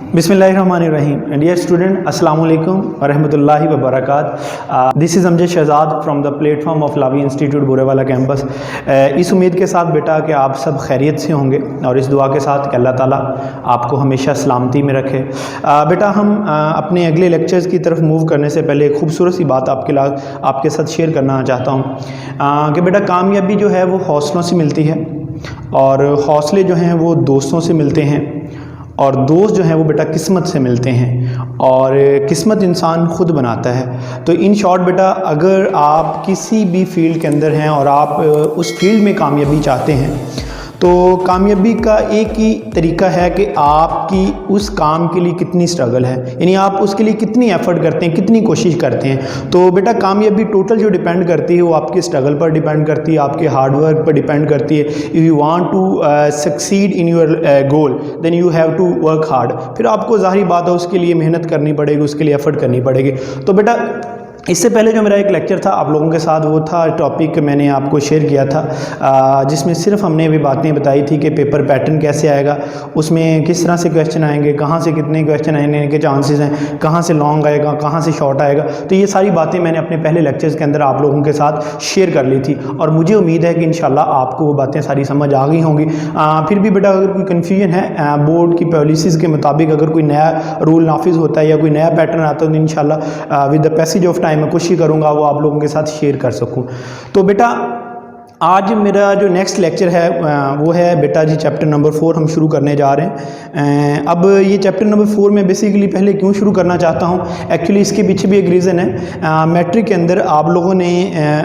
बिस्मिल्लाहिर्रहमानिर्रहीम। Dear student, अस्सलाम वालेकुम व रहमतुल्लाहि व बरकात। This is Amjad Shahzad from the platform of Lavi institute Borewala campus. इस उम्मीद के साथ बेटा कि आप सब खैरियत से होंगे और इस दुआ के साथ कि अल्लाह ताला आपको हमेशा सलामती में रखे। बेटा हम अपने अगले लेक्चर्स की तरफ मूव करने से पहले एक खूबसूरत सी बात आपके साथ शेयर करना चाहता हूँ कि बेटा कामयाबी जो है वो हौसलों से मिलती है और हौसले जो हैं वो दोस्तों से मिलते हैं और दोस्त जो हैं वो बेटा किस्मत से मिलते हैं और किस्मत इंसान खुद बनाता है। तो इन शॉर्ट बेटा अगर आप किसी भी फील्ड के अंदर हैं और आप उस फील्ड में कामयाबी चाहते हैं तो कामयाबी का एक ही तरीका है कि आपकी उस काम के लिए कितनी स्ट्रगल है, यानी आप उसके लिए कितनी एफर्ट करते हैं, कितनी कोशिश करते हैं। तो बेटा कामयाबी टोटल जो डिपेंड करती है वो आपके स्ट्रगल पर डिपेंड करती है, आपके हार्डवर्क पर डिपेंड करती है। If you want to succeed in your goal then you have to work hard. फिर आपको ज़ाहिर बात है उसके लिए मेहनत करनी पड़ेगी, उसके लिए एफर्ट करनी पड़ेगी। तो बेटा इससे पहले जो मेरा एक लेक्चर था आप लोगों के साथ, वो था टॉपिक मैंने आपको शेयर किया था जिसमें सिर्फ हमने भी बातें बताई थी कि पेपर पैटर्न कैसे आएगा, उसमें किस तरह से क्वेश्चन आएंगे, कहाँ से कितने क्वेश्चन आने के चांसेस हैं, कहाँ से लॉन्ग आएगा, कहाँ से शॉर्ट आएगा। तो ये सारी बातें मैंने अपने पहले लेक्चर्स के अंदर आप लोगों के साथ शेयर कर ली थी और मुझे उम्मीद है कि इंशाल्लाह आपको वो बातें सारी समझ आ गई होंगी। फिर भी बेटा अगर कोई कन्फ्यूजन है बोर्ड की पॉलिसीज़ के मुताबिक, अगर कोई नया रूल नाफिज होता है या कोई नया पैटर्न आता है तो इंशाल्लाह with the passage of time मैं कोशिश करूंगा वो आप लोगों के साथ शेयर कर सकूं। तो बेटा आज मेरा जो नेक्स्ट लेक्चर है वो है बेटा जी चैप्टर नंबर 4 हम शुरू करने जा रहे हैं। अब ये चैप्टर नंबर 4 में बेसिकली पहले क्यों शुरू करना चाहता हूँ, एक्चुअली इसके पीछे भी एक रीज़न है। मैट्रिक के अंदर आप लोगों ने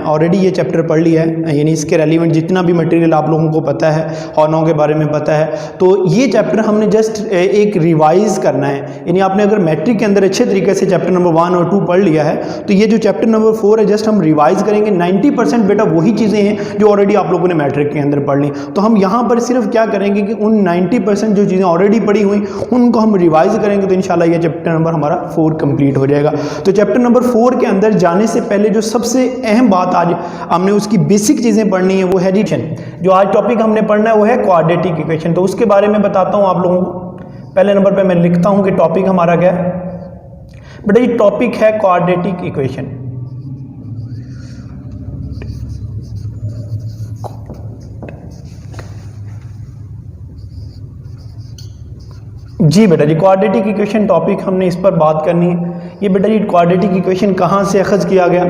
ऑलरेडी ये चैप्टर पढ़ लिया है, यानी इसके रेलिवेंट जितना भी मटेरियल आप लोगों को पता है, हॉर्नों के बारे में पता है, तो ये चैप्टर हमने जस्ट एक रिवाइज़ करना है। यानी आपने अगर मैट्रिक के अंदर अच्छे तरीके से चैप्टर नंबर 1 और 2 पढ़ लिया है तो ये जो चैप्टर नंबर 4 है जस्ट हम रिवाइज़ करेंगे। 90% बेटा वही चीज़ें हैं जो ऑलरेडी आप लोगों ने मैट्रिक के अंदर पढ़ ली। तो हम यहाँ पर सिर्फ क्या करेंगे कि उन 90% जो चीज़ें ऑलरेडी पढ़ी हुई उनको हम रिवाइज करेंगे, तो इंशाल्लाह ये चैप्टर नंबर हमारा 4 कंप्लीट हो जाएगा। तो चैप्टर नंबर 4 के अंदर जाने से पहले जो सबसे अहम बात आज हमने उसकी बेसिक चीज़ें पढ़नी है वो है एडिशन। जो आज टॉपिक हमने पढ़ना है वो है क्वाड्रेटिक इक्वेशन। तो उसके बारे में बताता हूँ आप लोगों को। पहले नंबर पर मैं लिखता हूँ कि टॉपिक हमारा क्या है बेटा, ये टॉपिक है क्वाड्रेटिक इक्वेशन। जी बेटा जी, क्वाड्रेटिक इक्वेशन टॉपिक हमने इस पर बात करनी है। ये बेटा जी क्वाड्रेटिक इक्वेशन कहाँ से अखज़ किया गया,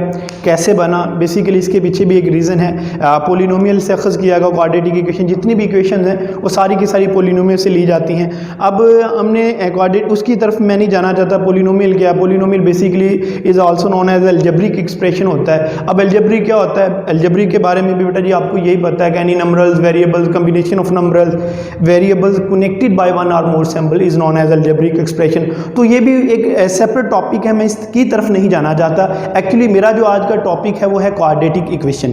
कैसे बना, बेसिकली इसके पीछे भी एक रीज़न है। पोलिनोमियल से अखज़ किया गया क्वाड्रेटिक इक्वेशन। जितनी भी इक्वेशन हैं वो सारी की सारी पोलिनोमियल से ली जाती हैं। अब हमने क्वाड्रेटिक उसकी तरफ मैं नहीं जाना चाहता। पोलिनोमियल क्या है? Polynomial basically is also known as algebraic expression होता है। अब एल्जेब्रिक क्या होता है? एल्जेब्रिक के बारे में भी बेटा जी आपको यही पता है कि any numerals, variables, combination of numerals, variables connected by one or more symbol is known as algebraic expression. तो ये भी एक सेपरेट टॉपिक है, मैं इसकी तरफ नहीं जाना चाहता। एक्चुअली मेरा जो आज का टॉपिक है वो है क्वाड्रेटिक इक्वेशन।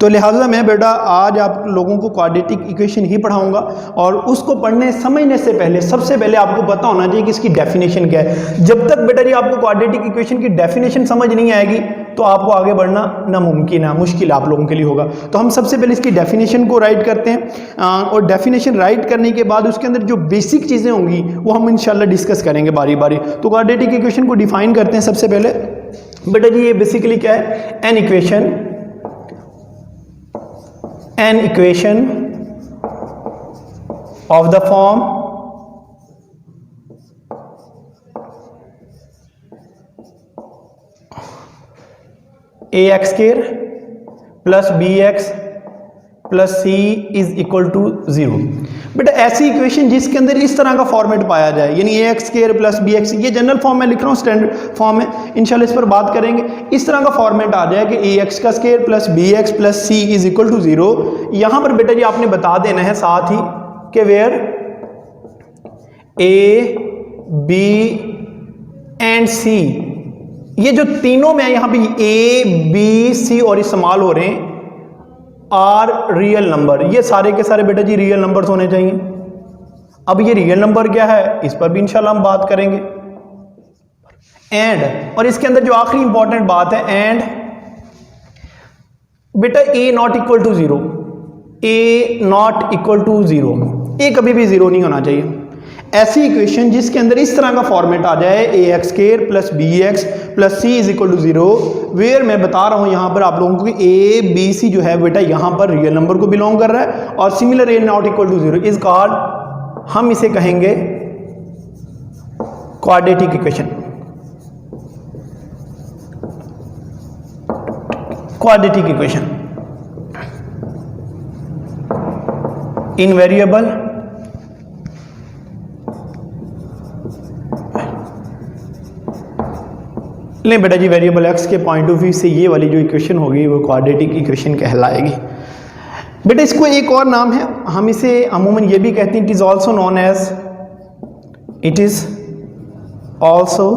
तो लिहाजा मैं बेटा आज आप लोगों को क्वाड्रेटिक इक्वेशन ही पढ़ाऊंगा और उसको पढ़ने समझने से पहले सबसे पहले आपको पता होना चाहिए कि इसकी डेफिनेशन क्या है। जब तक बेटा जी आपको क्वाड्रेटिक इक्वेशन की डेफिनेशन समझ नहीं आएगी तो आपको आगे बढ़ना नामुमकिन है, मुश्किल आप लोगों के लिए होगा। तो हम सबसे पहले इसकी डेफिनेशन को राइट करते हैं और डेफिनेशन राइट करने के बाद उसके अंदर जो बेसिक चीज़ें होंगी वो हम इंशाल्लाह डिस्कस करेंगे बारी बारी। तो क्वाड्रेटिक इक्वेशन को डिफाइन करते हैं सबसे पहले। बेटा जी ये बेसिकली क्या है? An equation of the form ax square plus bx plus c is equal to 0। बेटा ऐसी इक्वेशन जिसके अंदर इस तरह का फॉर्मेट पाया जाए, यानी ax स्क्वायर प्लस bx, ये जनरल फॉर्म में लिख रहा हूँ, स्टैंडर्ड फॉर्म है, इंशाल्लाह इस पर बात करेंगे। इस तरह का फॉर्मेट आ जाए कि ax का square plus bx plus c is equal to 0। यहां पर बेटा जी आपने बता देना है साथ ही कि where a b and c, ये जो तीनों में यहां पे a b c और इस्तेमाल हो रहे हैं आर रियल नंबर, ये सारे के सारे बेटा जी रियल नंबर्स होने चाहिए। अब ये रियल नंबर क्या है इस पर भी इंशाल्लाह हम बात करेंगे। एंड, और इसके अंदर जो आखिरी इंपॉर्टेंट बात है एंड बेटा a not equal to 0, a not equal to 0, a कभी भी 0 नहीं होना चाहिए। ऐसी इक्वेशन जिसके अंदर इस तरह का फॉर्मेट आ जाए ax² plus bx plus c is equal to 0, where मैं बता रहा हूं यहां पर आप लोगों को कि a b c जो है बेटा यहां पर रियल नंबर को बिलोंग कर रहा है और similar a not equal to 0 is called, हम इसे कहेंगे quadratic equation. Quadratic equation in variable ले बेटा जी वेरिएबल x के पॉइंट ऑफ व्यू से ये वाली जो इक्वेशन होगी वो क्वाड्रेटिक इक्वेशन कहलाएगी। बेटा इसको एक और नाम है, हम इसे अमूमन ये भी कहते हैं, it is also known as, it is also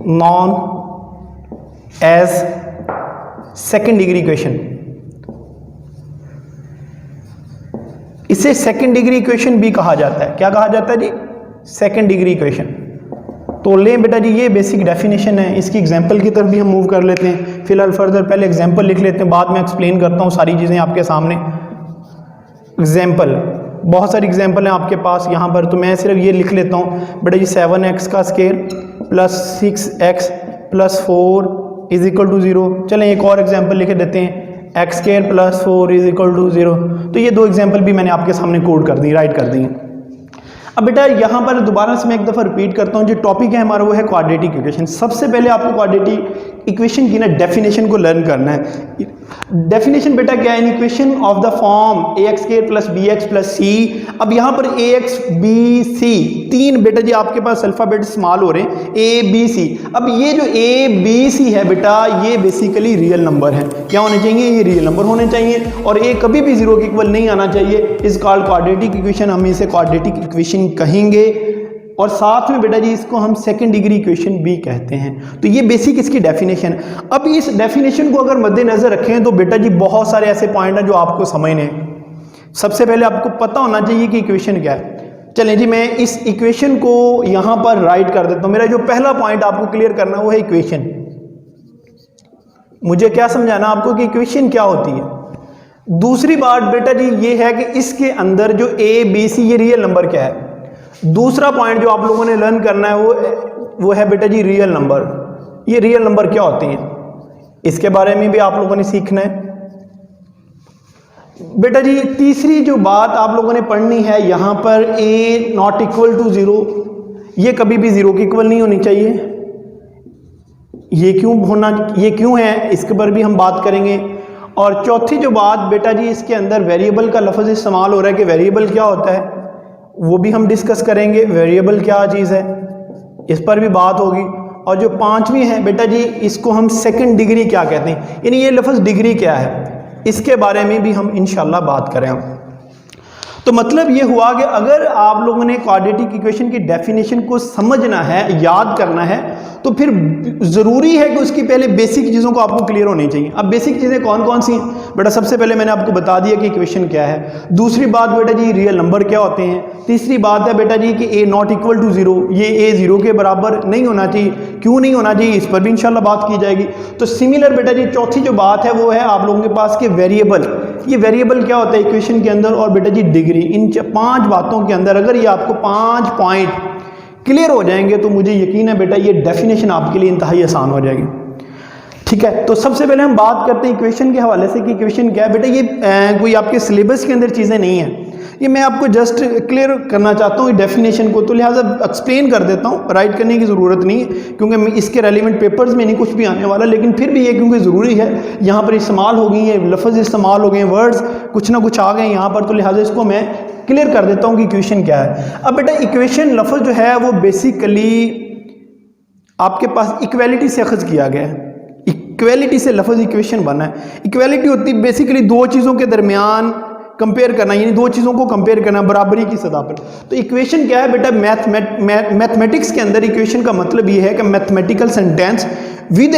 known as second degree equation. इसे सेकेंड डिग्री इक्वेशन भी कहा जाता है। क्या कहा जाता है जी? Second degree equation. तो ले बेटा जी ये बेसिक डेफिनेशन है, इसकी एग्जांपल की तरफ भी हम मूव कर लेते हैं। फिलहाल फर्दर पहले एग्जांपल लिख लेते हैं, बाद में एक्सप्लेन करता हूँ सारी चीज़ें आपके सामने। एग्जांपल, बहुत सारी एग्जांपल हैं आपके पास यहाँ पर, तो मैं सिर्फ ये लिख लेता हूँ बेटा जी 7x का square plus 6x plus 4 is equal to 0। चलें एक और एग्जाम्पल लिख देते हैं, x² plus 4 is equal to 0। तो ये दो एग्जाम्पल भी मैंने आपके सामने कोड कर दी, राइट कर दी। अब बेटा यहाँ पर दोबारा से मैं एक दफ़ा रिपीट करता हूँ, जो टॉपिक है हमारा वो है क्वाड्रेटिक इक्वेशन। सबसे पहले आपको क्वाड्रेटिक इक्वेशन की ना डेफिनेशन को लर्न करना है। डेफिनेशन बेटा क्या है? Equation of the form ax² plus bx plus c। अब यहाँ पर ax b c तीन बेटा जी आपके पास अल्फ़ाबेट इस्तेमाल हो रहे हैं, a b c। अब ये जो a b c है बेटा ये बेसिकली रियल नंबर है। क्या होने चाहिए? ये रियल नंबर होने चाहिए और a कभी भी 0 के इक्वल नहीं आना चाहिए। इस कॉल्ड क्वाड्रेटिक इक्वेशन, हम इसे क्वाड्रेटिक इक्वेशन कहेंगे और साथ में बेटा जी इसको हम सेकंड डिग्री इक्वेशन भी कहते हैं। तो ये बेसिक इसकी डेफिनेशन। अब इस डेफिनेशन को अगर मद्देनजर रखें तो बेटा जी बहुत सारे ऐसे पॉइंट हैं जो आपको समझने। सबसे पहले आपको पता होना चाहिए कि इक्वेशन क्या है। चलें जी मैं इस इक्वेशन को यहां पर राइट कर देता हूं। मेरा जो पहला पॉइंट आपको क्लियर करना वो है इक्वेशन। मुझे क्या समझाना आपको कि इक्वेशन क्या होती है। दूसरी बात बेटा जी ये है कि इसके अंदर जो a b c ये रियल नंबर क्या है। दूसरा पॉइंट जो आप लोगों ने लर्न करना है वो है बेटा जी रियल नंबर। ये रियल नंबर क्या होते हैं इसके बारे में भी आप लोगों ने सीखना है। बेटा जी तीसरी जो बात आप लोगों ने पढ़नी है यहाँ पर a नॉट इक्वल टू 0, ये कभी भी 0 के इक्वल नहीं होनी चाहिए। ये क्यों है इसके पर भी हम बात करेंगे। और चौथी जो बात बेटा जी इसके अंदर वेरिएबल का लफ्ज़ इस्तेमाल हो रहा है कि वेरिएबल क्या होता है वो भी हम डिस्कस करेंगे। वेरिएबल क्या चीज़ है इस पर भी बात होगी। और जो पांचवी है बेटा जी इसको हम सेकंड डिग्री क्या कहते हैं, यानी ये लफ्ज़ डिग्री क्या है इसके बारे में भी हम इंशाल्लाह बात करें। तो मतलब ये हुआ कि अगर आप लोगों ने क्वाड्रेटिक इक्वेशन की डेफिनेशन को समझना है, याद करना है, तो फिर ज़रूरी है कि उसकी पहले बेसिक चीज़ों को आपको क्लियर होनी चाहिए। अब बेसिक चीज़ें कौन कौन सी हैं बेटा? सबसे पहले मैंने आपको बता दिया कि इक्वेशन क्या है। दूसरी बात बेटा जी रियल नंबर क्या होते हैं। तीसरी बात है बेटा जी कि a नॉट इक्वल टू 0, ये a 0 के बराबर नहीं होना चाहिए। क्यों नहीं होना चाहिए इस पर भी इंशाल्लाह बात की जाएगी। तो सिमिलर बेटा जी चौथी जो बात है वो है आप लोगों के पास कि वेरिएबल, ये वेरिएबल क्या होता है इक्वेशन के अंदर, और बेटा जी डिग्री। इन 5 बातों के अंदर अगर ये आपको 5 पॉइंट क्लियर हो जाएंगे तो मुझे यकीन है बेटा ये डेफिनेशन आपके लिए इंतहाई आसान हो जाएगी। ठीक है, तो सबसे पहले हम बात करते हैं इक्वेशन के हवाले से कि इक्वेशन क्या है। बेटा ये कोई आपके सिलेबस के अंदर चीज़ें नहीं है, ये मैं आपको जस्ट क्लियर करना चाहता हूँ डेफिनेशन को, तो लिहाजा एक्सप्लेन कर देता हूँ। राइट करने की ज़रूरत नहीं है क्योंकि इसके रेलिवेंट पेपर्स में नहीं कुछ भी आने वाला, लेकिन फिर भी ये क्योंकि ज़रूरी है, यहाँ पर इस्तेमाल हो गई है, लफ्ज़ इस्तेमाल हो गए, वर्ड्स कुछ ना कुछ आ गए यहाँ पर, तो लिहाजा इसको मैं क्लियर कर देता हूँ कि इक्वेशन क्या है। अब बेटा इक्वेशन लफ्ज़ जो है वो बेसिकली आपके पास इक्वेलिटी से अखज़ किया गया है। इक्वेलिटी से लफ्ज़ इक्वेशन बना है। इक्वेलिटी होती है बेसिकली दो चीज़ों के दरमियान कंपेयर करना, यानी दो चीज़ों को कंपेयर करना बराबरी की सतह पर। तो इक्वेशन क्या है बेटा? मैथमेटिक्स के अंदर इक्वेशन का मतलब ये है कि mathematical sentence with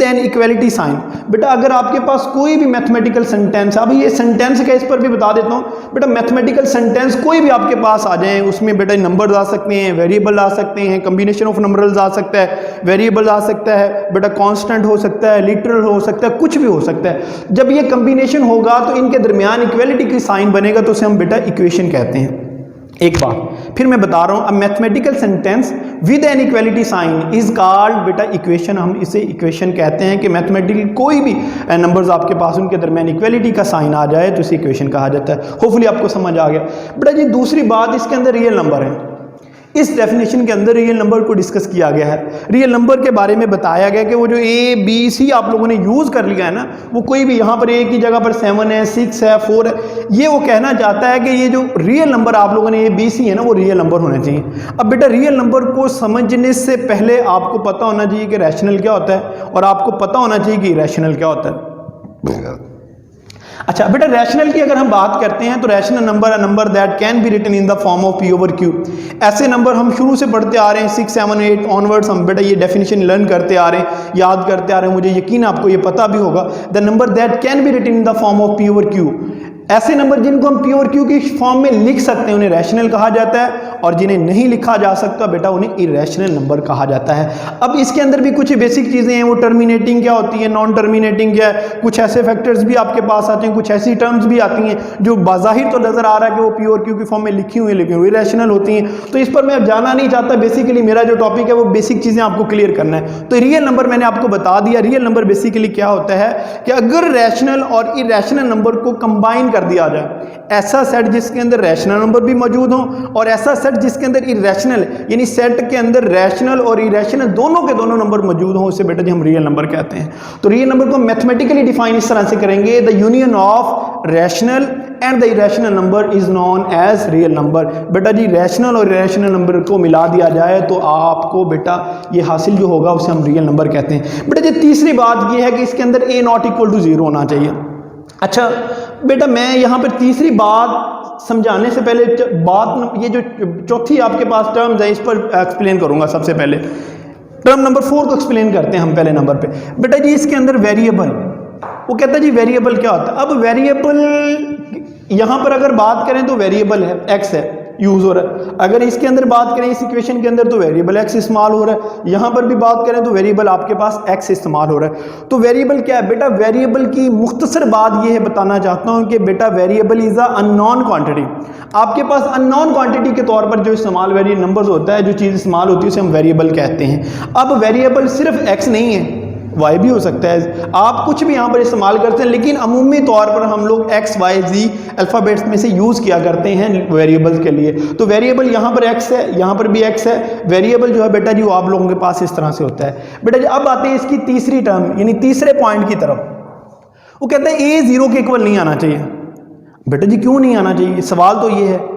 an equality sign. बेटा अगर आपके पास कोई भी मैथमेटिकल सेंटेंस, अब ये सेंटेंस का इस पर भी बता देता हूँ बेटा, मैथमेटिकल सेंटेंस कोई भी आपके पास आ जाए, उसमें बेटा नंबर आ सकते हैं, वेरिएबल आ सकते हैं, कम्बिनेशन ऑफ नंबर्स आ सकता है, वेरिएबल आ सकता है, बेटा कांस्टेंट हो सकता है, लिटरल हो सकता है, कुछ भी हो सकता है। जब ये कम्बिनेशन होगा तो इनके दरमियान इक्वेलिटी की साइन बनेगा, तो उसे हम बेटा इक्वेशन कहते हैं। एक बार फिर मैं बता रहा हूँ, a mathematical sentence with an equality sign is called, बेटा इक्वेशन, हम इसे इक्वेशन कहते हैं कि मैथमेटिकल कोई भी नंबर्स आपके पास उनके दरमियान इक्वलिटी का साइन आ जाए तो इसे इक्वेशन कहा जाता है। होपफुली आपको समझ आ गया। बेटा जी दूसरी बात, इसके अंदर रियल नंबर है। इस डेफिनेशन के अंदर रियल नंबर को डिस्कस किया गया है। रियल नंबर के बारे में बताया गया कि वो जो ए बी सी आप लोगों ने यूज़ कर लिया है ना, वो कोई भी यहाँ पर ए की जगह पर 7 है, 6 है, 4 है, ये वो कहना चाहता है कि ये जो रियल नंबर आप लोगों ने ए बी सी है ना, वो रियल नंबर होने चाहिए। अब बेटा रियल नंबर को समझने से पहले आपको पता होना चाहिए कि रैशनल क्या होता है और आपको पता होना चाहिए कि इरेशनल क्या होता है। अच्छा बेटा रैशनल की अगर हम बात करते हैं तो rational number, a number that can be written in the form of p over q. ऐसे नंबर हम शुरू से पढ़ते आ रहे हैं, 6, 7, 8 ऑनवर्ड्स, हम बेटा ये डेफिनेशन लर्न करते आ रहे हैं, याद करते आ रहे हैं, मुझे यकीन आपको ये पता भी होगा। The number that can be written in the form of p over q, ऐसे नंबर जिनको हम पी ओवर क्यू की फॉर्म में लिख सकते हैं उन्हें रैशनल कहा जाता है, और जिन्हें नहीं लिखा जा सकता बेटा उन्हें इरेशनल नंबर कहा जाता है। अब इसके अंदर भी कुछ बेसिक चीज़ें हैं, वो टर्मिनेटिंग क्या होती है, नॉन टर्मिनेटिंग क्या है, कुछ ऐसे फैक्टर्स भी आपके पास आते हैं, कुछ ऐसी टर्म्स भी आती हैं जो बाज़ाहिर तो नज़र आ रहा है कि वो पी ओवर क्यू की फॉर्म में लिखी हुई लेकिन वो इरेशनल होती हैं। तो इस पर मैं अब जाना नहीं चाहता, बेसिकली मेरा जो टॉपिक है वो बेसिक चीज़ें आपको क्लियर करना है। तो रियल नंबर मैंने आपको बता दिया, रियल नंबर बेसिकली क्या होता है कि अगर रैशनल और इरेशनल नंबर को कंबाइन कर दिया जाए, ऐसा सेट जिसके अंदर रैशनल नंबर भी मौजूद हो और ऐसा सेट जिसके अंदर इरेशनल, यानी सेट के अंदर रैशनल और इरेशनल दोनों के दोनों नंबर मौजूद हो, उसे बेटा जी हम रियल नंबर कहते हैं। तो रियल नंबर को मैथमेटिकली डिफाइन इस तरह से करेंगे, the union of rational and the irrational number is known as real number. बेटा जी रैशनल और इरेशनल नंबर को मिला दिया जाए तो आपको बेटा ये हासिल जो होगा उसे हम रियल नंबर कहते हैं। बेटा जी तीसरी बात ये है कि इसके अंदर ए नॉट इक्वल टू 0 होना चाहिए। अच्छा बेटा मैं यहाँ पर तीसरी बात समझाने से पहले बात, ये जो चौथी आपके पास टर्म्स है इस पर एक्सप्लेन करूँगा। सबसे पहले टर्म नंबर 4 को एक्सप्लेन करते हैं हम पहले नंबर पे। बेटा जी इसके अंदर वेरिएबल, वो कहता है जी वेरिएबल क्या होता है। अब वेरिएबल यहाँ पर अगर बात करें तो वेरिएबल है एक्स है यूज हो रहा है, अगर इसके अंदर बात करें इस इक्वेशन के अंदर तो वेरिएबल एक्स इस्तेमाल हो रहा है, यहाँ पर भी बात करें तो वेरिएबल आपके पास एक्स इस्तेमाल हो रहा है। तो वेरिएबल क्या है बेटा, वेरिएबल की मुख्तसर बात यह है बताना चाहता हूँ कि बेटा variable is a unknown quantity. आपके पास अननोन क्वांटिटी के तौर पर जो इस्तेमाल वेरिएबल नंबर्स होता है, जो चीज़ इस्तेमाल होती है उसे हम वेरिएबल कहते हैं। अब वेरिएबल सिर्फ एक्स नहीं है, वाई भी हो सकता है, आप कुछ भी यहाँ पर इस्तेमाल करते हैं, लेकिन अमूमी तौर पर हम लोग एक्स वाई जी अल्फ़ाबेट्स में से यूज़ किया करते हैं वेरिएबल्स के लिए। तो वेरिएबल यहाँ पर एक्स है, यहाँ पर भी एक्स है। वेरिएबल जो है बेटा जी वो आप लोगों के पास इस तरह से होता है। बेटा जी अब आते हैं इसकी तीसरी टर्म यानी तीसरे पॉइंट की तरफ। वो कहते हैं ए 0 के इक्वल नहीं आना चाहिए। बेटा जी क्यों नहीं आना चाहिए, सवाल तो ये है,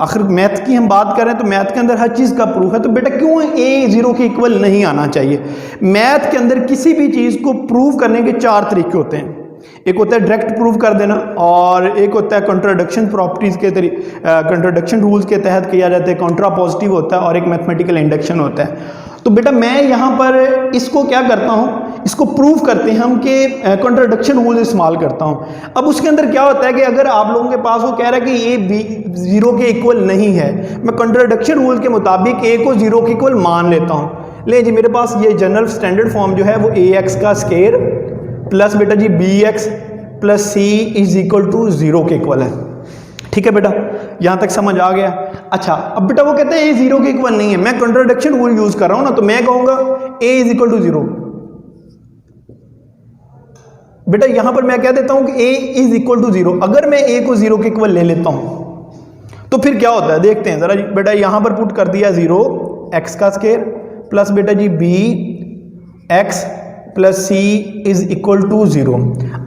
आखिर मैथ की हम बात करें तो मैथ के अंदर हर चीज़ का प्रूफ है, तो बेटा क्यों ए 0 के इक्वल नहीं आना चाहिए। मैथ के अंदर किसी भी चीज़ को प्रूव करने के 4 तरीके होते हैं। एक होता है डायरेक्ट प्रूव कर देना, और एक होता है कंट्राडिक्शन प्रॉपर्टीज़ के कंट्राडिक्शन रूल्स के तहत किया जाता है, कॉन्ट्रा पॉजिटिव होता है, और एक मैथमेटिकल इंडक्शन होता है। तो बेटा मैं यहाँ पर इसको क्या करता हूँ, इसको प्रूव करते हैं हम कि कंट्राडिक्शन रूल इस्तेमाल करता हूँ। अब उसके अंदर क्या होता है कि अगर आप लोगों के पास वो कह रहा है कि ये बी 0 के इक्वल नहीं है, मैं कंट्राडिक्शन रूल के मुताबिक ए को 0 के इक्वल मान लेता हूँ। ले जी मेरे पास ये जनरल स्टैंडर्ड फॉर्म जो है वो ए एक्स का स्केयर प्लस बेटा जी b x plus c is equal to 0 के इक्वल है। ठीक है बेटा, यहाँ तक समझ आ गया। अच्छा अब बेटा वो कहते हैं ए 0 के इक्वल नहीं है, मैं कंट्राडिक्शन रूल यूज कर रहा हूँ ना, तो मैं कहूँगा ए इज इक्वल टू 0। बेटा यहां पर मैं कह देता हूं कि a इज इक्वल टू 0। अगर मैं a को 0 के इक्वल ले लेता हूं तो फिर क्या होता है देखते हैं जरा। बेटा यहां पर पुट कर दिया 0 x का स्क्वायर प्लस बेटा जी b x plus c is equal to 0।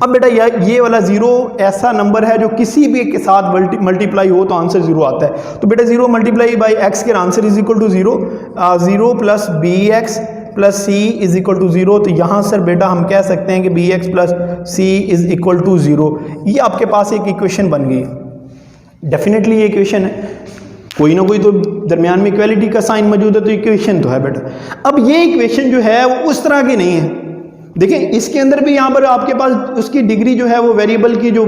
अब बेटा ये वाला 0 ऐसा नंबर है जो किसी भी के साथ मल्टीप्लाई हो तो आंसर 0 आता है। तो बेटा 0 मल्टीप्लाई बाई x के answer is equal to 0। 0 plus b x plus c is equal to 0। तो यहाँ सर बेटा हम कह सकते हैं कि b x plus c is equal to 0। ये आपके पास एक इक्वेशन बन गई। डेफिनेटली ये इक्वेशन है, कोई ना कोई तो दरमियान में इक्वालिटी का साइन मौजूद है, तो इक्वेशन तो है बेटा। अब ये इक्वेशन जो है वो उस तरह की नहीं है। देखिए इसके अंदर भी यहाँ पर आपके पास उसकी डिग्री जो है वो वेरिएबल की जो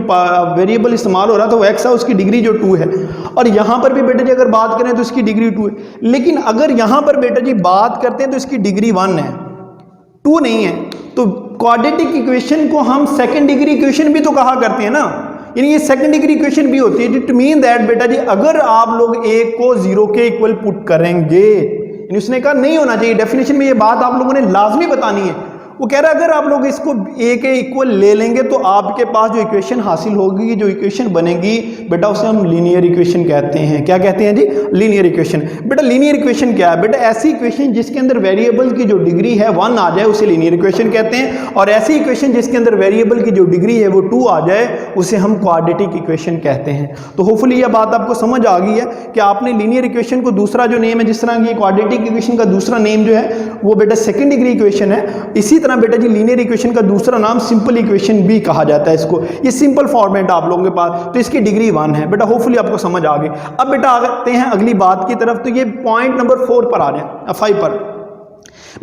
वेरिएबल इस्तेमाल हो रहा था वो एक्स है, उसकी डिग्री जो 2 है, और यहाँ पर भी बेटा जी अगर बात करें तो इसकी डिग्री 2 है। लेकिन अगर यहाँ पर बेटा जी बात करते हैं तो इसकी डिग्री 1 है, 2 नहीं है। तो क्वाड्रेटिक इक्वेशन को हम सेकंड डिग्री इक्वेशन भी तो कहा करते हैं ना, यानी ये सेकंड डिग्री इक्वेशन भी होती है। इट मीन दैट बेटा जी अगर आप लोग a को 0 के इक्वल पुट करेंगे, यानी उसने कहा नहीं होना चाहिए, डेफिनेशन में ये बात आप लोगों ने लाजमी बतानी है। वो कह रहा है अगर आप लोग इसको a के इक्वल ले लेंगे तो आपके पास जो इक्वेशन हासिल होगी, जो इक्वेशन बनेगी बेटा उसे हम लीनियर इक्वेशन कहते हैं। क्या कहते हैं जी? Linear equation. बेटा लीनियर इक्वेशन क्या है? बेटा ऐसी इक्वेशन जिसके अंदर वेरिएबल की जो डिग्री है 1 आ जाए उसे लीनियर इक्वेशन कहते हैं, और ऐसी इक्वेशन जिसके अंदर वेरिएबल की जो डिग्री है वो 2 आ जाए उसे हम क्वाड्रेटिक इक्वेशन कहते हैं। तो होपफुली यह बात आपको समझ आ गई है कि आपने लीनियर इक्वेशन को दूसरा जो नेम है, जिस तरह की क्वाड्रेटिक इक्वेशन का दूसरा नेम जो है वो बेटा सेकेंड डिग्री इक्वेशन है, इसी तरह बेटा जी लीनियर इक्वेशन का दूसरा नाम सिंपल इक्वेशन भी कहा जाता है इसको। ये सिंपल फॉर्मेट आप लोगों के पास, तो इसकी डिग्री 1 है बेटा। होपफुली आपको समझ आ गई। अब बेटा आते हैं अगली बात की तरफ, तो ये पॉइंट नंबर 4 पर आ जाए, 5 पर।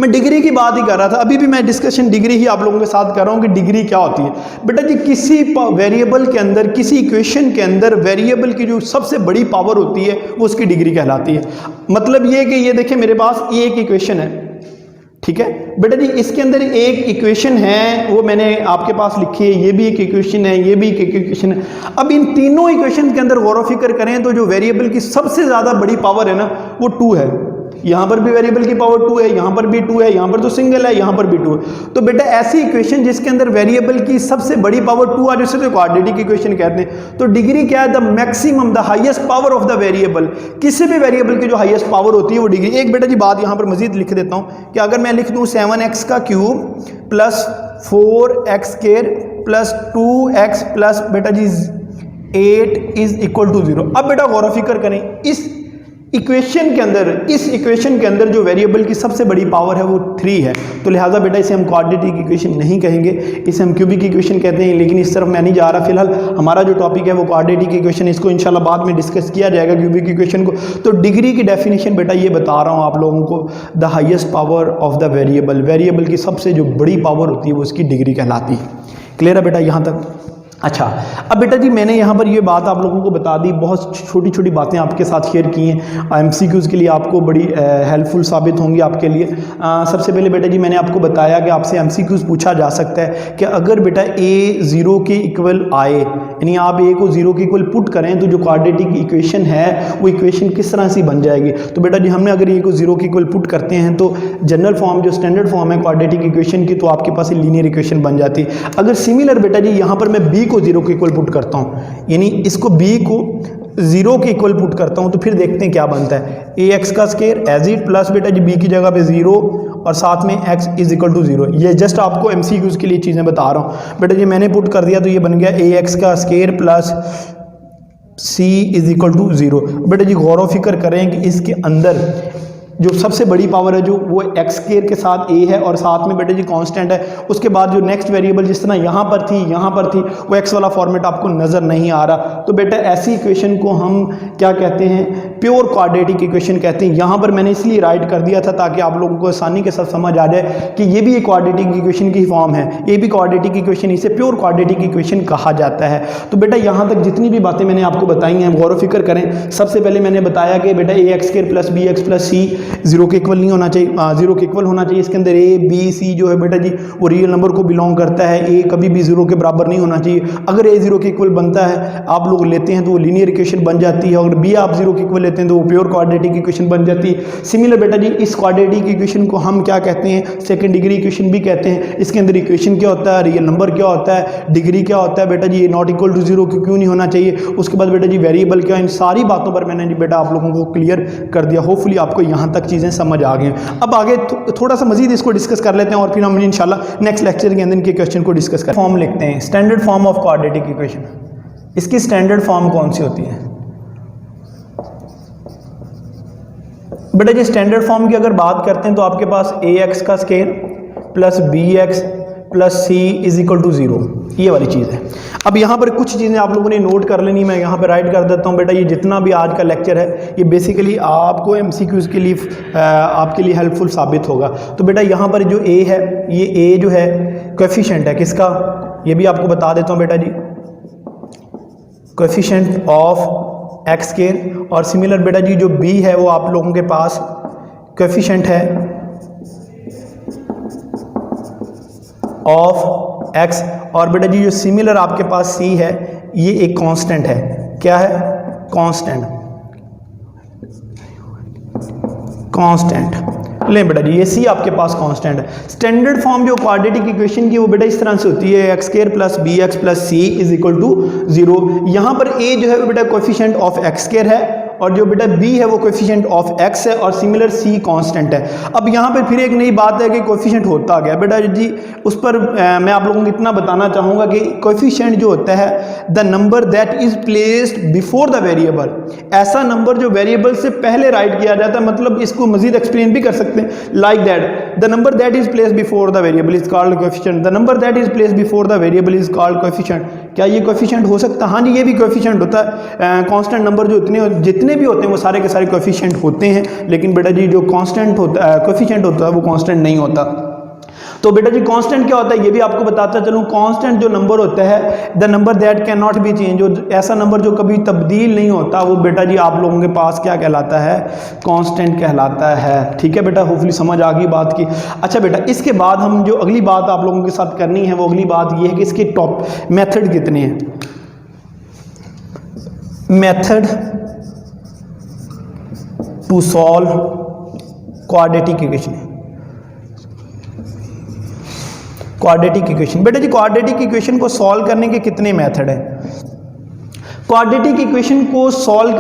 मैं डिग्री की बात ही कर रहा था, अभी भी मैं डिस्कशन डिग्री ही आप लोगों के साथ कर रहा हूं कि डिग्री क्या होती है। बेटा जी किसी वेरिएबल के अंदर, किसी इक्वेशन के अंदर वेरिएबल की जो सबसे बड़ी पावर होती है वो उसकी डिग्री कहलाती है। मतलब ये कि ये देखिए मेरे पास ये एक इक्वेशन है, ठीक है बेटा जी, इसके अंदर एक इक्वेशन है वो मैंने आपके पास लिखी है, ये भी एक इक्वेशन है, ये भी एक इक्वेशन है। अब इन तीनों इक्वेशन के अंदर गौर व फिक्र करें तो जो वेरिएबल की सबसे ज्यादा बड़ी पावर है ना वो 2 है। यहां पर भी वेरिएबल की पावर 2 है, यहां पर भी 2 है, यहां पर तो सिंगल है, यहां पर भी 2 है। तो बेटा ऐसी इक्वेशन जिसके अंदर वेरिएबल की सबसे बड़ी पावर 2 आ जाए तो क्वाड्रेटिक इक्वेशन कहते हैं। तो डिग्री क्या है? The maximum, the highest power of the variable. किसी भी वेरिएबल की जो हाईएस्ट पावर होती है वो डिग्री। एक बेटा जी बात यहां पर मजीद लिख देता हूं कि अगर मैं लिख दूं 7x का cube plus 4x square plus 2x plus बेटा जी 8 इज इक्वल टू 0। अब बेटा गौर व फिक्र करें, इस इक्वेशन के अंदर जो वेरिएबल की सबसे बड़ी पावर है वो 3 है। तो लिहाजा बेटा इसे हम क्वाड्रेटिक इक्वेशन नहीं कहेंगे, इसे हम क्यूबिक इक्वेशन कहते हैं। लेकिन इस तरफ मैं नहीं जा रहा, फिलहाल हमारा जो टॉपिक है वो क्वाड्रेटिक इक्वेशन, इसको इंशाल्लाह बाद में डिस्कस किया जाएगा क्यूबिक इक्वेशन को। तो डिग्री की डेफिनेशन बेटा ये बता रहा हूँ आप लोगों को, the highest power of the variable, variable की सबसे जो बड़ी पावर होती है वो उसकी डिग्री कहलाती है। क्लियर है बेटा यहाँ तक? अच्छा, अब बेटा जी मैंने यहाँ पर ये बात आप लोगों को बता दी, बहुत छोटी छोटी बातें आपके साथ शेयर की हैं, एमसीक्यूज़ के लिए आपको बड़ी हेल्पफुल साबित होंगी आपके लिए। सबसे पहले बेटा जी मैंने आपको बताया कि आपसे एमसीक्यूज़ पूछा जा सकता है कि अगर बेटा a 0 के इक्वल आए, यानी आप a को 0 के इक्वल पुट करें तो जो क्वाड्रेटिक इक्वेशन है वो इक्वेशन किस तरह से बन जाएगी। तो बेटा जी हमने अगर a को 0 के इक्वल पुट करते हैं तो जनरल फॉर्म, जो स्टैंडर्ड फॉर्म है क्वाड्रेटिक इक्वेशन की, तो आपके पास लीनियर इक्वेशन बन जाती है। अगर सिमिलर बेटा जी यहाँ पर मैं b को 0 के इक्वल पुट करता हूं, यानी इसको b को 0 के इक्वल पुट करता हूं, तो फिर देखते हैं क्या बनता है। ax का स्क्वायर एज इट प्लस बेटा जी b की जगह पे 0 और साथ में x इज इक्वल टू 0। ये जस्ट आपको एमसीक्यूज के लिए चीजें बता रहा हूं। बेटा जी मैंने पुट कर दिया तो ये बन गया ax का square plus c is equal to 0। बेटा जी गौर व फिक्र करें कि इसके अंदर जो सबसे बड़ी पावर है जो वो एक्स स्क्वायर के साथ a है और साथ में बेटा जी कांस्टेंट है। उसके बाद जो नेक्स्ट वेरिएबल जिस तरह यहाँ पर थी वो x वाला फॉर्मेट आपको नज़र नहीं आ रहा। तो बेटा ऐसी इक्वेशन को हम क्या कहते हैं? प्योर क्वाड्रेटिक इक्वेशन कहते हैं। यहाँ पर मैंने इसलिए राइट कर दिया था ताकि आप लोगों को आसानी के साथ समझ आ जाए कि ये भी एक क्वाड्रेटिक इक्वेशन की फॉर्म है, ये भी क्वाड्रेटिक इक्वेशन, इसे प्योर क्वाड्रेटिक इक्वेशन कहा जाता है। तो बेटा यहाँ तक जितनी भी बातें मैंने आपको बताई हैं गौर व फिक्र करें। सबसे पहले मैंने बताया कि बेटा ax square plus bx plus c 0 के इक्वल नहीं होना चाहिए, 0 के इक्वल होना चाहिए। इसके अंदर a b c जो है बेटा जी वो रियल नंबर को बिलोंग करता है, a कभी भी 0 के बराबर नहीं होना चाहिए। अगर a 0 के इक्वल बनता है आप लोग लेते हैं तो वो लीनियर इक्वेशन बन जाती है, अगर b आप 0 के इक्वल लेते हैं तो वो प्योर क्वाड्रेटिक इक्वेशन बन जाती है। सिमिलर बेटा जी इस क्वाड्रेटिक इक्वेशन को हम क्या कहते हैं? सेकंड डिग्री इक्वेशन भी कहते हैं। इसके अंदर इक्वेशन क्या होता है, रियल नंबर क्या होता है, डिग्री क्या होता है बेटा जी, ये नॉट इक्वल टू 0 क्यों नहीं होना चाहिए, उसके बाद बेटा जी वेरिएबल क्या, इन सारी बातों पर मैंने बेटा आप लोगों को क्लियर कर दिया। होपफुली आपको यहाँ तक चीज़ें समझ आ गई। अब आगे थोड़ा सा मजीद इसको डिस्कस कर लेते हैं और फिर हम इंशाल्लाह नेक्स्ट लेक्चर के अंदर इनके क्वेश्चन को डिस्कस करें। फॉर्म लिखते हैं, standard form of quadratic equation. इसकी स्टैंडर्ड फॉर्म कौन सी होती है बेटा जी? स्टैंडर्ड फॉर्म की अगर बात करते हैं तो आपके पास ax का square plus bx plus c is equal to 0, ये वाली चीज़ है। अब यहाँ पर कुछ चीज़ें आप लोगों ने नोट कर लेनी, मैं यहाँ पर राइट कर देता हूँ। बेटा ये जितना भी आज का लेक्चर है ये बेसिकली आपको एमसीक्यूज़ के लिए आपके लिए हेल्पफुल साबित होगा। तो बेटा यहाँ पर जो a है, ये a जो है कोएफिशिएंट है किसका, ये भी आपको बता देता हूँ बेटा जी, कोएफिशिएंट ऑफ एक्स स्क्वायर। और सिमिलर बेटा जी जो b है वो आप लोगों के पास कोएफिशिएंट है ऑफ x। और बेटा जी जो सिमिलर आपके पास c है, ये एक कांस्टेंट है। क्या है? कांस्टेंट। लें बेटा जी, ये सी आपके पास कांस्टेंट है। स्टैंडर्ड फॉर्म जो क्वाड्रेटिक इक्वेशन की वो बेटा इस तरह से होती है, x square plus b x plus c is equal to 0। यहाँ पर ए जो है वो बेटा कोएफिशिएंट ऑफ एक्स स्क्वायर है और जो बेटा b है वो कोएफिशिएंट ऑफ x है और सिमिलर c कांस्टेंट है। अब यहाँ पर फिर एक नई बात है कि कोएफिशिएंट होता क्या बेटा जी, उस पर मैं आप लोगों को इतना बताना चाहूँगा कि कोएफिशिएंट जो होता है the number that is placed before the variable, ऐसा नंबर जो वेरिएबल से पहले राइट किया जाता है। मतलब इसको मजीद एक्सप्लेन भी कर सकते हैं, like that the number that is placed before the variable is called coefficient, the number that is placed before the variable is called coefficient. क्या ये कोएफिशिएंट हो सकता है? हाँ जी, ये भी कोएफिशिएंट होता है। कांस्टेंट नंबर जो जितने भी होते हैं वो सारे के सारे कोएफिशिएंट होते हैं, लेकिन बेटा जी जो कांस्टेंट होता है कोएफिशिएंट होता है वो कांस्टेंट नहीं होता। तो बेटा जी कांस्टेंट क्या होता है ये भी आपको बताता चलूं। कांस्टेंट जो नंबर होता है the number that can not be change, जो ऐसा नंबर जो कभी तब्दील नहीं होता वो बेटा जी आप लोगों के पास क्या कहलाता है? कांस्टेंट कहलाता है। ठीक है बेटा, होपफुली समझ आ गई बात की। अच्छा बेटा, इसके बाद हम जो अगली बात आप लोगों के साथ करनी है वो अगली बात ये है कि इसके टॉप मेथड कितने हैं। Method to solve quadratic equation. Quadratic equation बेटा जी, क्वाड्रेटिक इक्वेशन को सॉल्व करने के कितने मेथड हैं? क्वाड्रेटिक इक्वेशन को सॉल्व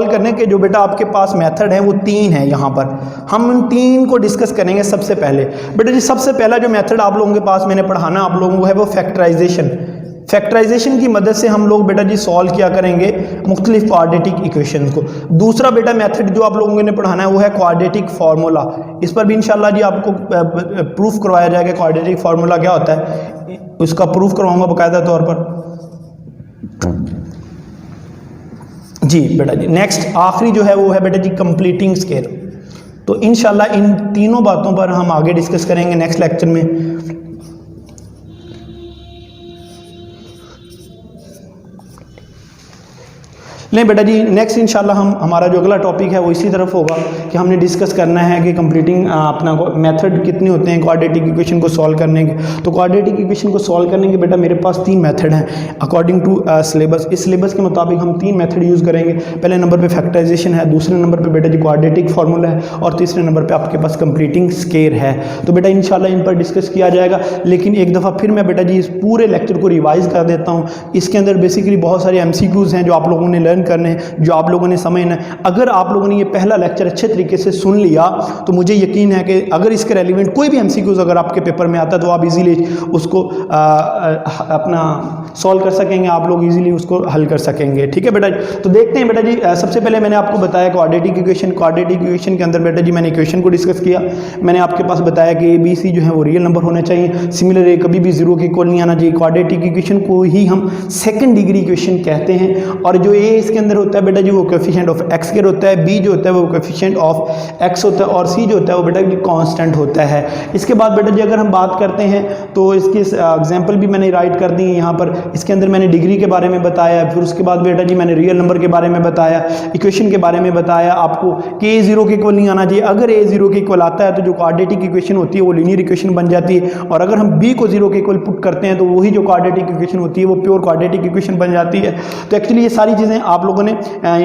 करने के जो बेटा आपके पास मेथड है वो 3 है। यहाँ पर हम उन 3 को डिस्कस करेंगे। सबसे पहले बेटा जी, सबसे पहला जो मेथड आप लोगों के पास मैंने पढ़ाना आप लोगों को है वो फैक्टराइजेशन। फैक्टराइजेशन की मदद से हम लोग बेटा जी सॉल्व किया करेंगे मुख्तलिफ क्वाड्रेटिक इक्वेशन को। दूसरा बेटा मेथड जो आप लोगों ने पढ़ाना है वो है क्वाड्रेटिक फार्मूला। इस पर भी इंशाल्लाह जी आपको प्रूफ करवाया जाएगा क्वाड्रेटिक फार्मूला क्या होता है, उसका प्रूफ करवाऊंगा बाकायदा तौर पर जी बेटा जी। नेक्स्ट आखिरी जो है वो है बेटा जी कंप्लीटिंग स्केल। तो इंशाल्लाह इन तीनों बातों पर हम आगे डिस्कस करेंगे नेक्स्ट लेक्चर में। नहीं बेटा जी, नेक्स्ट इंशाल्लाह हमारा जो अगला टॉपिक है वो इसी तरफ होगा कि हमने डिस्कस करना है कि कंप्लीटिंग अपना मेथड कितने होते हैं क्वाड्रेटिक इक्वेशन को सॉल्व करने के। तो क्वाड्रेटिक इक्वेशन को सॉल्व करने के बेटा मेरे पास 3 मेथड हैं अकॉर्डिंग टू सिलेबस। इस सिलेबस के मुताबिक हम 3 मेथड यूज़ करेंगे। पहले नंबर पे फैक्टराइजेशन है, दूसरे नंबर पे बेटा जी क्वाड्रेटिक फार्मूला है और तीसरे नंबर पर आपके पास कंप्लीटिंग स्केल है। तो बेटा इंशाल्लाह इन पर डिस्कस किया जाएगा। लेकिन एक दफ़ा फिर मैं बेटा जी इस पूरे लेक्चर को रिवाइज़ कर देता हूँ। इसके अंदर बेसिकली बहुत सारे MCQs हैं जो आप लोगों ने लर्न करने हैं, जो आप लोगों ने समझना है। अगर आप लोगों ने ये पहला लेक्चर अच्छे तरीके से सुन लिया तो मुझे यकीन है कि अगर इसके रेलिवेंट कोई भी MCQs अगर आपके पेपर में आता है तो आप इजीली उसको अपना सॉल्व कर सकेंगे, आप लोग इजीली उसको हल कर सकेंगे। ठीक है बेटा जी, तो देखते हैं बेटा जी। सबसे पहले मैंने आपको बताया क्वाड्रेटिक इक्वेशन। क्वाड्रेटिक इक्वेशन के अंदर बेटा जी मैंने इक्वेशन को डिस्कस किया। मैंने आपके पास बताया कि ABC जो है वो रियल नंबर होने चाहिए। सिमिलर ए कभी भी 0 के इक्वल नहीं आना चाहिए। क्वाड्रेटिक इक्वेशन को ही हम सेकंड डिग्री इक्वेशन कहते हैं। और जो ए इसके अंदर होता है बेटा जी वो कोएफिशिएंट ऑफ एक्स स्क्वायर होता है, बी जो होता है वो कोएफिशिएंट ऑफ एक्स होता है और सी जो होता है वो बेटा जी कांस्टेंट होता है। इसके बाद बेटा जी अगर हम बात करते हैं तो इसकी एग्जांपल भी मैंने राइट कर दी है यहाँ पर। इसके अंदर मैंने डिग्री के बारे में बताया, फिर उसके बाद बेटा जी मैंने रियल नंबर के बारे में बताया, इक्वेशन के बारे में बताया आपको कि ए 0 के इक्वल नहीं आना चाहिए। अगर ए 0 के इक्वल आता है तो जो क्वाड्रेटिक इक्वेशन होती है वो लीनियर इक्वेशन बन जाती है, और अगर हम बी को 0 के इक्वल पुट करते हैं तो वही जो क्वाड्रेटिक इक्वेशन होती है वो प्योर क्वाड्रेटिक इक्वेशन बन जाती है। तो एक्चुअली ये सारी चीज़ें आप लोगों ने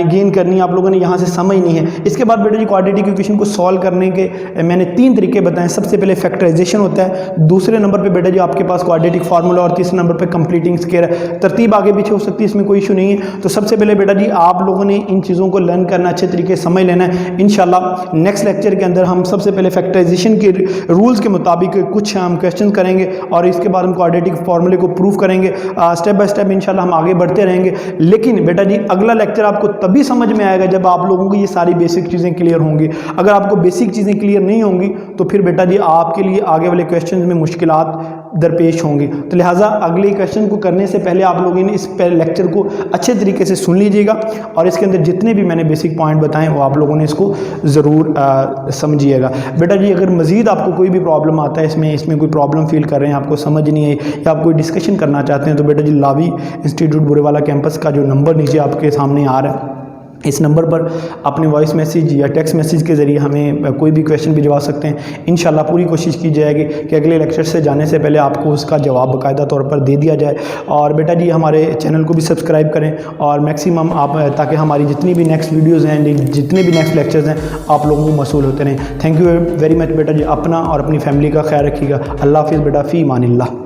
गेन करनी है, आप लोगों ने यहाँ से समझनी है। इसके बाद बेटा जी क्वाड्रेटिक इक्वेशन को सॉल्व करने के मैंने 3 तरीके बताए। सबसे पहले फैक्टराइजेशन होता है, दूसरे नंबर पे बेटा जी आपके पास क्वाड्रेटिक फार्मूला और तीसरे नंबर पे कंप्लीटिंग स्केल है। तरतीब आगे पीछे हो सकती है, इसमें कोई इशू नहीं है। तो सबसे पहले बेटा जी आप लोगों ने इन चीज़ों को लर्न करना, अच्छे तरीके से समझ लेना है। इंशाल्लाह नेक्स्ट लेक्चर के अंदर हम सबसे पहले फैक्टराइजेशन के रूल्स के मुताबिक कुछ हम क्वेश्चन करेंगे और इसके बाद हम क्वाड्रेटिक फार्मूले को प्रूव करेंगे। स्टेप बाय स्टेप इंशाल्लाह हम आगे बढ़ते रहेंगे। लेकिन बेटा जी अगला लेक्चर आपको तभी समझ में आएगा जब आप लोगों को ये सारी बेसिक चीज़ें क्लियर होंगी। अगर आपको बेसिक चीज़ें क्लियर नहीं होंगी तो फिर बेटा जी आपके लिए आगे वाले क्वेश्चन में मुश्किलात दरपेश होंगी। तो लिहाजा अगले क्वेश्चन को करने से पहले आप लोगों ने इस लेक्चर को अच्छे तरीके से सुन लीजिएगा और इसके अंदर जितने भी मैंने बेसिक पॉइंट बताएं वो आप लोगों ने इसको ज़रूर समझिएगा। बेटा जी अगर मज़ीद आपको कोई भी प्रॉब्लम आता है, इसमें कोई प्रॉब्लम फील कर रहे हैं, आपको समझ नहीं आई या आप कोई डिस्कशन करना चाहते हैं तो बेटा जी लावी इंस्टीट्यूट बुरेवाला कैंपस का जो नंबर नीचे आपके सामने आ रहा है इस नंबर पर अपने वॉइस मैसेज या टेक्स्ट मैसेज के ज़रिए हमें कोई भी क्वेश्चन भिजवा सकते हैं। इंशाल्लाह पूरी कोशिश की जाएगी कि अगले लेक्चर से जाने से पहले आपको उसका जवाब बाकायदा तौर पर दे दिया जाए। और बेटा जी हमारे चैनल को भी सब्सक्राइब करें और मैक्सिमम आप, ताकि हमारी जितनी भी नेक्स्ट वीडियोज़ हैं, जितने भी नेक्स्ट लेक्चर्स हैं, आप लोगों को मसूल होते रहें। थैंक यू वेरी मच बेटा जी। अपना और अपनी फैमिली का ख्याल रखिएगा। अल्लाह हाफिज़ बेटा, फ़ी अमानिल्लाह।